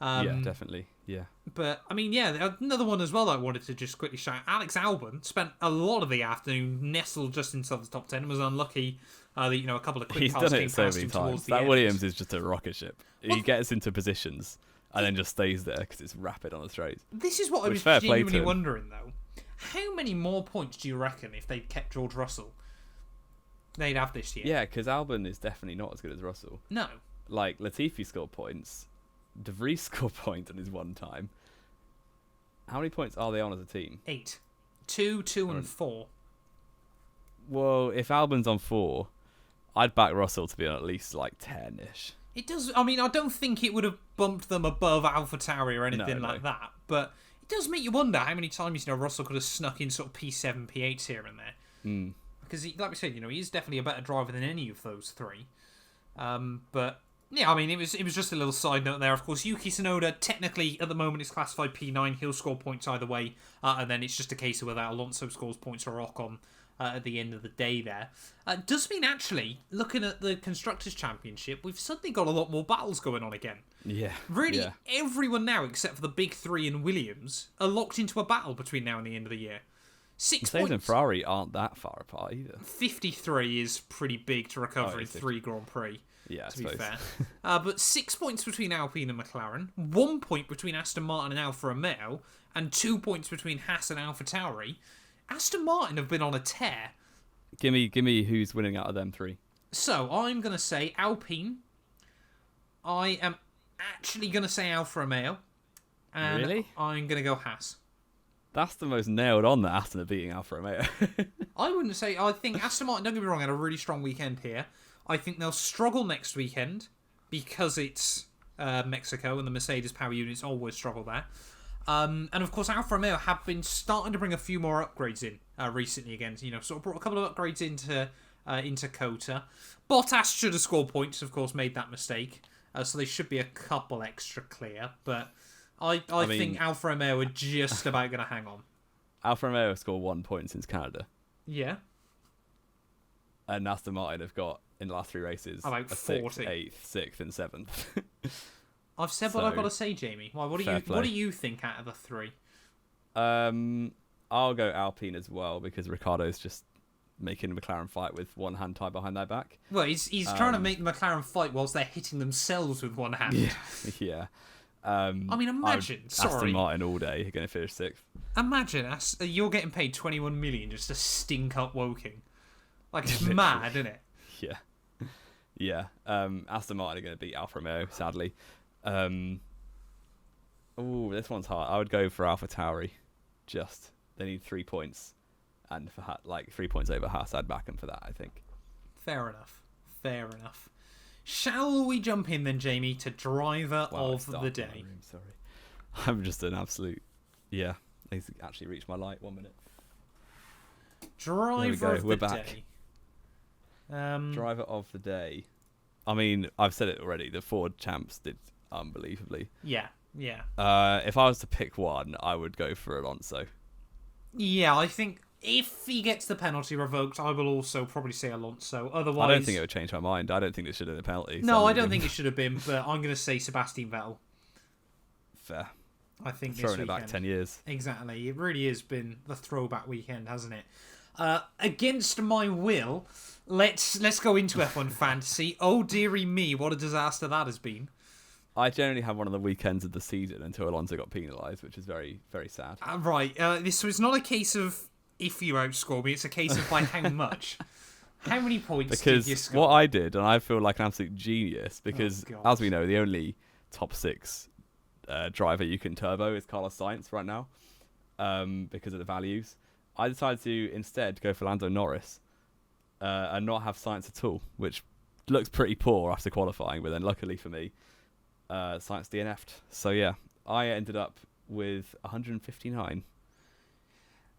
Yeah, definitely. Yeah. But, I mean, yeah, another one as well that I wanted to just quickly shout. Alex Albon spent a lot of the afternoon nestled just inside the top 10 and was unlucky that, a couple of quick cars came past him towards the end. That Williams is just a rocket ship. He gets into positions and then just stays there because it's rapid on the straight. This is what I was genuinely wondering, though. How many more points do you reckon if they'd kept George Russell they'd have this year? Yeah, because Albon is definitely not as good as Russell. No. Like, Latifi scored points. De Vries scored points in his one time. How many points are they on as a team? 8. 2, 2, and 4. Well, if Albon's on 4, I'd back Russell to be on at least like 10-ish. It does. I mean, I don't think it would have bumped them above AlphaTauri or anything like that, but it does make you wonder how many times Russell could have snuck in sort of P7, P8s here and there. Because, like we said, he is definitely a better driver than any of those three. But yeah, I mean, it was just a little side note there. Of course, Yuki Tsunoda technically at the moment is classified P9. He'll score points either way, and then it's just a case of whether Alonso scores points or Ocon at the end of the day there. Does mean, actually, looking at the Constructors' Championship, we've suddenly got a lot more battles going on again. Yeah. Really, everyone now, except for the big three and Williams, are locked into a battle between now and the end of the year. 6 Mercedes points. And Ferrari aren't that far apart either. 53 is pretty big to recover in 3 Grand Prix. Yeah, to be fair. But 6 points between Alpine and McLaren, 1 point between Aston Martin and Alfa Romeo, and 2 points between Haas and AlphaTauri. Aston Martin have been on a tear. Give me who's winning out of them 3. So, I'm going to say Alpine. I am actually going to say Alfa Romeo. And really? I'm going to go Haas. That's the most nailed on that Aston are beating Alfa Romeo. I wouldn't say... I think Aston Martin, don't get me wrong, had a really strong weekend here. I think they'll struggle next weekend because it's Mexico and the Mercedes power units always struggle there. And of course, Alfa Romeo have been starting to bring a few more upgrades in recently again. Sort of brought a couple of upgrades into Kota. Bottas should have scored points, of course, made that mistake. So they should be a couple extra clear. But I think Alfa Romeo are just about going to hang on. Alfa Romeo have scored 1 point since Canada. Yeah. And Aston Martin have got, in the last 3 races, about 40. 6th, 8th, 6th, and 7th. I've said what I've got to say, Jamie. Why? What do you think out of the 3? I'll go Alpine as well because Ricciardo's just making McLaren fight with one hand tied behind their back. Well, he's trying to make the McLaren fight whilst they're hitting themselves with one hand. Yeah. I mean, imagine. Aston Martin all day are going to finish 6th. Imagine you're getting paid 21 million just to stink up Woking. Like, it's mad, isn't it? Yeah. Aston Martin are going to beat Alfa Romeo, sadly. This one's hard. I would go for AlphaTauri. They need 3 points, and for 3 points over Haas, I'd back them for that. I think. Fair enough. Shall we jump in then, Jamie, to driver of the day? Sorry, I'm just an absolute. Yeah, He's actually reached my light. 1 minute. Driver of We're the back. day. Driver of the day. I mean, I've said it already. The Ford champs did unbelievably. Yeah. If I was to pick one, I would go for Alonso. Yeah, I think if he gets the penalty revoked, I will also probably say Alonso. Otherwise, I don't think it would change my mind. I don't think this should have been a penalty. No, I don't think it should have been, but I'm going to say Sebastian Vettel. Fair. I think this Throwing weekend. it back 10 years. Exactly. It really has been the throwback weekend, hasn't it? Against my will, let's go into F1 fantasy. Oh dearie me, what a disaster that has been. I generally have one of the weekends of the season until Alonso got penalised, which is very, very sad. Right. So it's not a case of if you outscore me, it's a case of by how much. How many points did you score? What I did, and I feel like an absolute genius, because God. as we know, the only top 6 driver you can turbo is Carlos Sainz right now, because of the values. I decided to instead go for Lando Norris and not have Sainz at all, which looks pretty poor after qualifying, but then luckily for me, Sainz DNF'd. So yeah, I ended up with 159.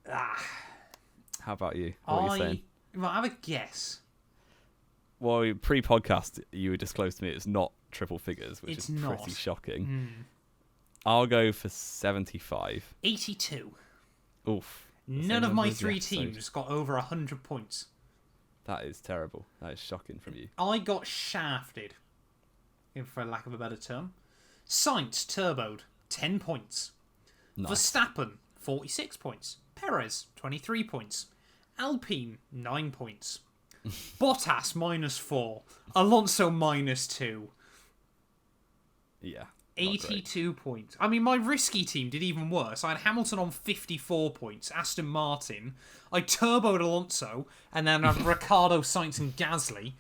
How about you? What are you saying? Well, I have a guess. Well, pre-podcast, you would disclose to me it's not triple figures, which It's is not. pretty shocking. I'll go for 75. 82. Oof. None of my 3 teams got over 100 points. That is terrible. That is shocking from you. I got shafted, for lack of a better term. Sainz turboed, 10 points. Nice. Verstappen, 46 points. Perez, 23 points. Alpine, 9 points. Bottas, -4. Alonso, -2. Yeah. 82 points. I mean, my risky team did even worse. I had Hamilton on 54 points, Aston Martin. I turboed Alonso, and then I had Ricciardo, Sainz, and Gasly,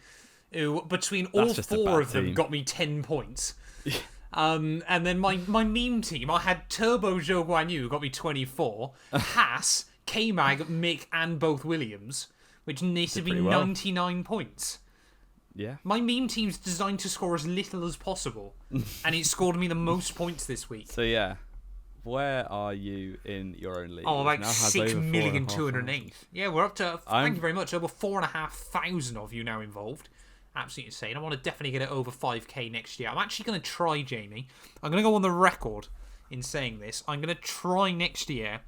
who, between all 4 of them, team. got me 10 points. And then my meme team, I had Turbo Zhou Guanyu, who got me 24, Haas, K-Mag, Mick, and both Williams, which needs to be pretty well. 99 points. Yeah. My meme team's designed to score as little as possible, and it scored me the most points this week. So yeah, where are you in your own league? Oh, like Now has 6,208,000. Yeah, we're up to, thank you very much, over 4,500 of you now involved. Absolutely insane. I want to definitely get it over 5k next year. I'm actually going to try, Jamie. I'm going to go on the record in saying this. I'm going to try next year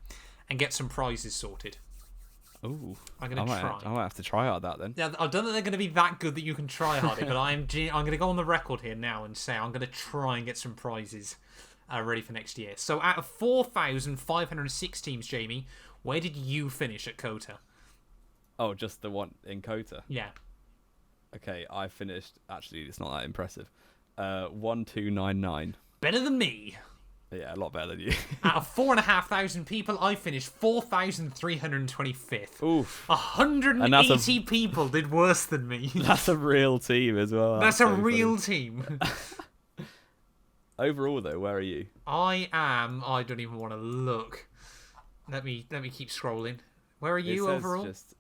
and get some prizes sorted. Ooh, I'm going to try. I might have to try out that then. Yeah, I don't think they're going to be that good that you can try hard it, but I'm going to go on the record here now and say I'm going to try and get some prizes ready for next year. So out of 4,506 teams, Jamie, where did you finish at Kota? Oh, just the one in Kota? Yeah. Okay, I finished, actually, it's not that impressive. 1299. Better than me. Yeah, a lot better than you. Out of 4,500 people, I finished 4,325th. Oof. 180 people did worse than me. That's a real team as well. That's a so real funny. team. Overall, though, where are you? I don't even want to look. Let me keep scrolling. Where are you overall? Just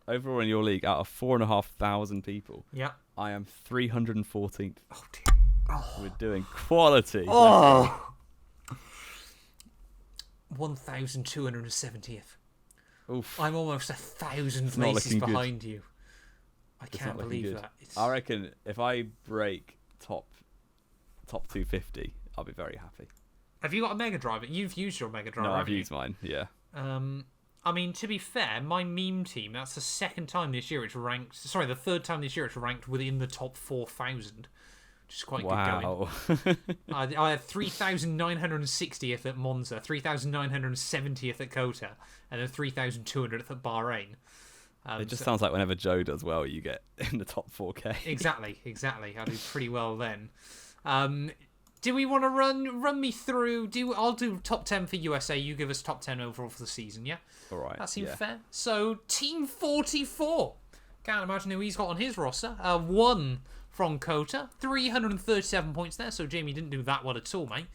overall in your league, out of 4,500 people, Yeah. I am 314th. Oh, dear. Oh. We're doing quality. Oh. 1,270th. Oof. I'm almost 1,000 not places looking good. behind you. I It's can't not looking believe good. that. It's... I reckon if I break top 250, I'll be very happy. Have you got a Mega Drive? You've used your Mega Drive, No, I've haven't you? used mine, yeah. I mean, to be fair, my meme team, that's the second time this year it's ranked... Sorry, the third time this year it's ranked within the top 4,000. Which is quite good going. Wow. I had 3,960th at Monza, 3,970th at Kota, and then 3,200th at Bahrain. It just sounds like whenever Joe does well, you get in the top 4K. Exactly. I do pretty well then. Do we want to run me through? I'll do top 10 for USA. You give us top 10 overall for the season, yeah? All right. That seems fair. So, Team 44. Can't imagine who he's got on his roster. 1 from Kota. 337 points there, so Jamie didn't do that well at all, mate.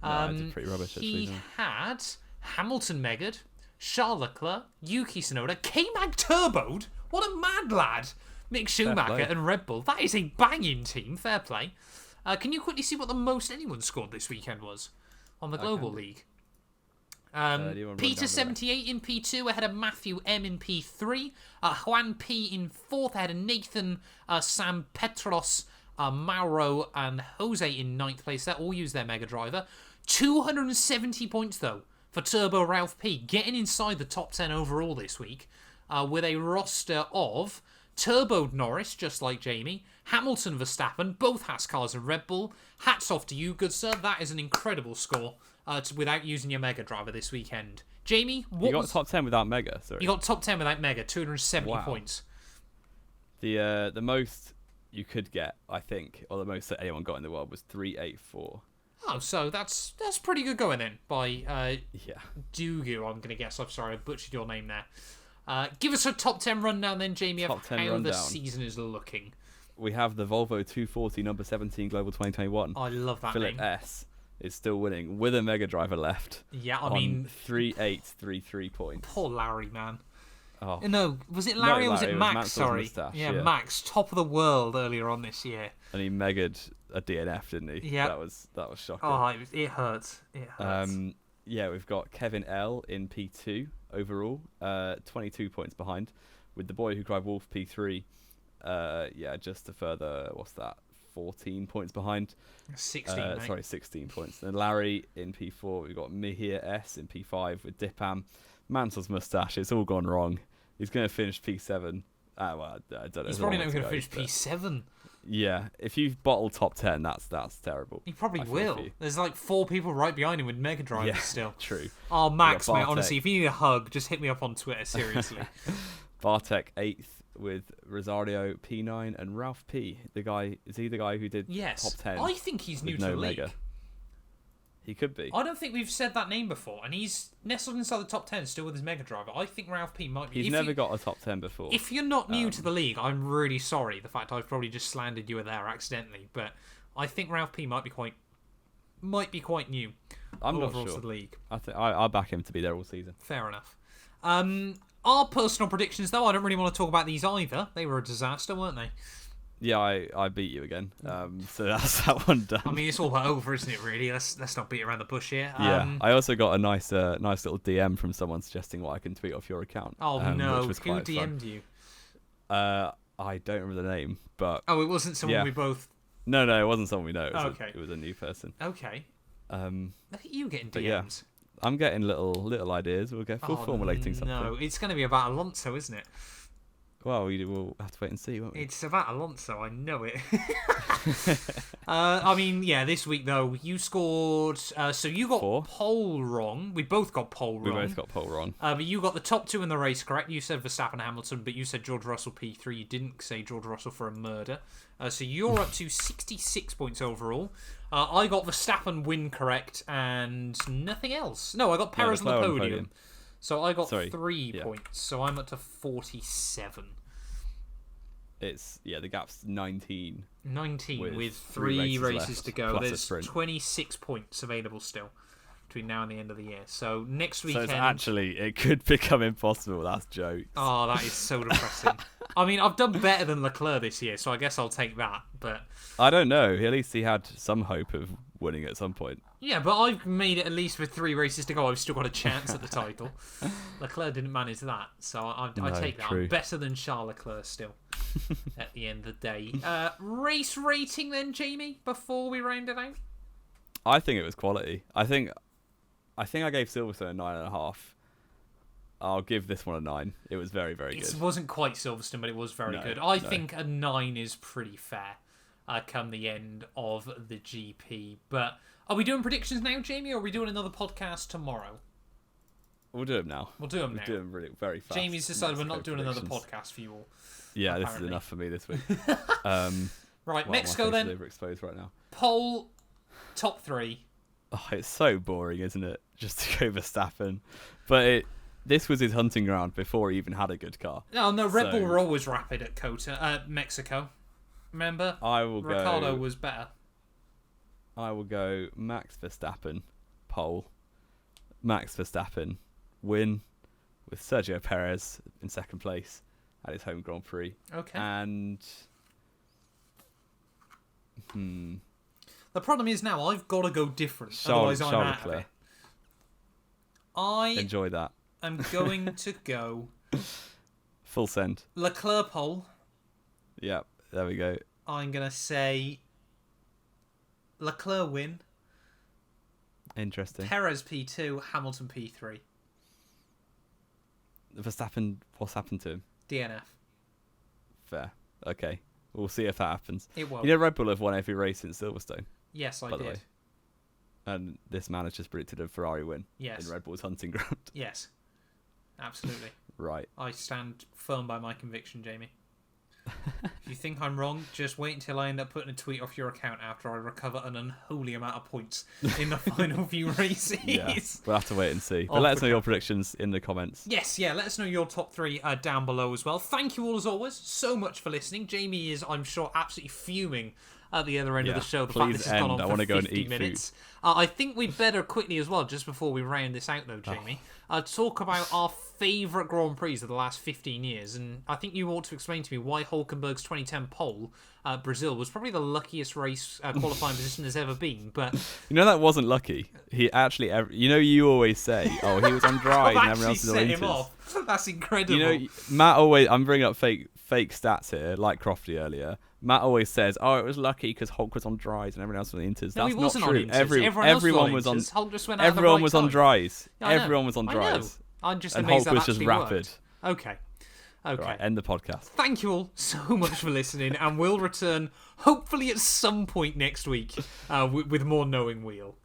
No, I did pretty rubbish, actually. He had Hamilton Megad, Charles Leclerc, Yuki Tsunoda, K-Mag turboed. What a mad lad. Mick Schumacher and Red Bull. That is a banging team. Fair play. Can you quickly see what the most anyone scored this weekend was on the Global League? Peter 78 in P2 ahead of Matthew M in P3. Juan P in 4th ahead of Nathan, Sam Petros, Mauro, and Jose in 9th place. They all use their Mega Driver. 270 points, though, for Turbo Ralph P, getting inside the top 10 overall this week, with a roster of Turbo Norris, just like Jamie, Hamilton, Verstappen, both Haas cars and Red Bull. Hats off to you, good sir. That is an incredible score without using your Mega Driver this weekend. Jamie, what you got top 10 without Mega, sorry. You got top 10 without Mega, 270 points. The most you could get, I think, or the most that anyone got in the world was 384. Oh, so that's pretty good going then by Dugu, I'm going to guess. I'm sorry, I butchered your name there. Give us a top 10 rundown then, Jamie, of how the season is looking. We have the Volvo 240 number 17 Global 2021. I love that Philip name. S is still winning with a Mega Driver left. Yeah, I mean 3833 points. Poor Larry, man. Oh. No, was it Larry or was it Max? Sorry. Mustache, yeah, Max, top of the world earlier on this year. And he megged a DNF, didn't he? Yeah. That was shocking. Oh, it hurts. It hurts. Yeah, we've got Kevin L in P2 overall, 22 points behind, with the boy who cried wolf P3. Just a further 14 points behind. 16. 16 points. Then Larry in P4. We've got Mihir S in P5 with Dipam. Mansel's mustache. It's all gone wrong. He's going to finish P7. I don't know. He's probably not going to finish P7. Yeah, if you've bottled top 10, that's terrible. He probably will. There's like 4 people right behind him with Mega Drivers still. True. Oh, Max, mate, honestly, if you need a hug, just hit me up on Twitter, seriously. Bartek 8th with Rosario P9 and Ralph P. Is he the guy who did top 10? I think he's new to the league. Mega. He could be. I don't think we've said that name before, and he's nestled inside the top 10 still with his Mega Driver. I think Ralph P might be. He's never got a top 10 before. If you're not new to the league, I'm really sorry. The fact I've probably just slandered you there accidentally, but I think Ralph P might be quite new. I'm not sure. To the league. I think I'll back him to be there all season. Fair enough. Our personal predictions, though, I don't really want to talk about these either. They were a disaster, weren't they? Yeah, I beat you again. So that's that one done. I mean, it's all over, isn't it? Really, let's not beat around the bush here. I also got a nice little DM from someone suggesting what I can tweet off your account. Oh no, which was who quite DM'd fun. you? I don't remember the name, but it wasn't someone we both. No, it wasn't someone we know. It was a new person. Okay. Look at you getting DMs. Yeah, I'm getting little ideas. We'll formulating something. No, it's going to be about Alonso, isn't it? Well, we'll have to wait and see, won't we? It's about Alonso, I know it. I mean, yeah, this week, though, you scored... so you got 4. pole wrong. We both got pole wrong. But you got the top 2 in the race correct. You said Verstappen Hamilton, but you said George Russell P3. You didn't say George Russell for a murder. So you're up to 66 points overall. I got Verstappen win correct and nothing else. No, I got Perez on the podium. So I got 3 points. So I'm up to 47. The gap's 19. 19 with 3 races to go. There's 26 points available still between now and the end of the year. So next weekend... So it could become impossible. That's jokes. Oh, that is so depressing. I mean, I've done better than Leclerc this year, so I guess I'll take that. But I don't know. At least he had some hope of winning at some point. Yeah, but I've made it at least with 3 races to go. I've still got a chance at the title. Leclerc didn't manage that, so I take that. True. I'm better than Charles Leclerc still at the end of the day. Race rating then, Jamie, before we round it out? I think it was quality. I think I gave Silverstone a 9.5. I'll give this one a 9. It was very, very good. It wasn't quite Silverstone, but it was very good. I think a 9 is pretty fair come the end of the GP. But are we doing predictions now, Jamie, or are we doing another podcast tomorrow? We'll do them now. We'll do them now. We'll do them really very fast. Jamie's decided we're not doing another podcast for you all. Yeah, apparently. This is enough for me this week. Right, Mexico then. Overexposed right now. Pole, top 3. Oh, it's so boring, isn't it? Just to go Verstappen. But this was his hunting ground before he even had a good car. No, Red Bull were always rapid at Mexico. Remember? Ricardo was better. I will go Max Verstappen, pole. Max Verstappen, win with Sergio Perez in second place at his home Grand Prix. Okay. And... The problem is now I've got to go different. Otherwise I'm out of it. I Enjoy that. am going to go Full send. Leclerc pole. Yep, there we go. I'm going to say Leclerc win. Interesting. Perez P2, Hamilton P3. Verstappen, what's happened to him? DNF. Fair. Okay. We'll see if that happens. It won't. You know Red Bull have won every race since Silverstone? Yes, I by the did. way. And this man has just predicted a Ferrari win Yes. in Red Bull's hunting ground. Yes. Absolutely. Right. I stand firm by my conviction, Jamie. If you think I'm wrong, just wait until I end up putting a tweet off your account after I recover an unholy amount of points in the final few races. Yeah, we'll have to wait and see. But let us know your predictions in the comments. Yes, yeah, let us know your top three down below as well. Thank you all, as always, so much for listening. Jamie is, I'm sure, absolutely fuming at the other end of the show. The fact this has gone on for 50 minutes. I think we'd better quickly as well, just before we round this out though, Jamie, talk about our favourite Grand Prix of the last 15 years. And I think you ought to explain to me why Hulkenberg's 2010 pole, Brazil, was probably the luckiest race qualifying position there's ever been. But you know that wasn't lucky. He actually, you always say, oh, he was on dry and everyone else was on him off. That's incredible. You know, Matt always, I'm bringing up fake stats here, like Crofty earlier. Matt always says, "Oh, it was lucky because Hulk was on dries and everyone else was on inters." No, That's he wasn't not true. On inters. Everyone was on. Hulk just went out everyone the right was time. on dries. Yeah, everyone was on dries. I'm just and amazed Hulk that was just rapid. Worked. Okay. Right, end the podcast. Thank you all so much for listening, and we'll return hopefully at some point next week with more Knowing Wheel.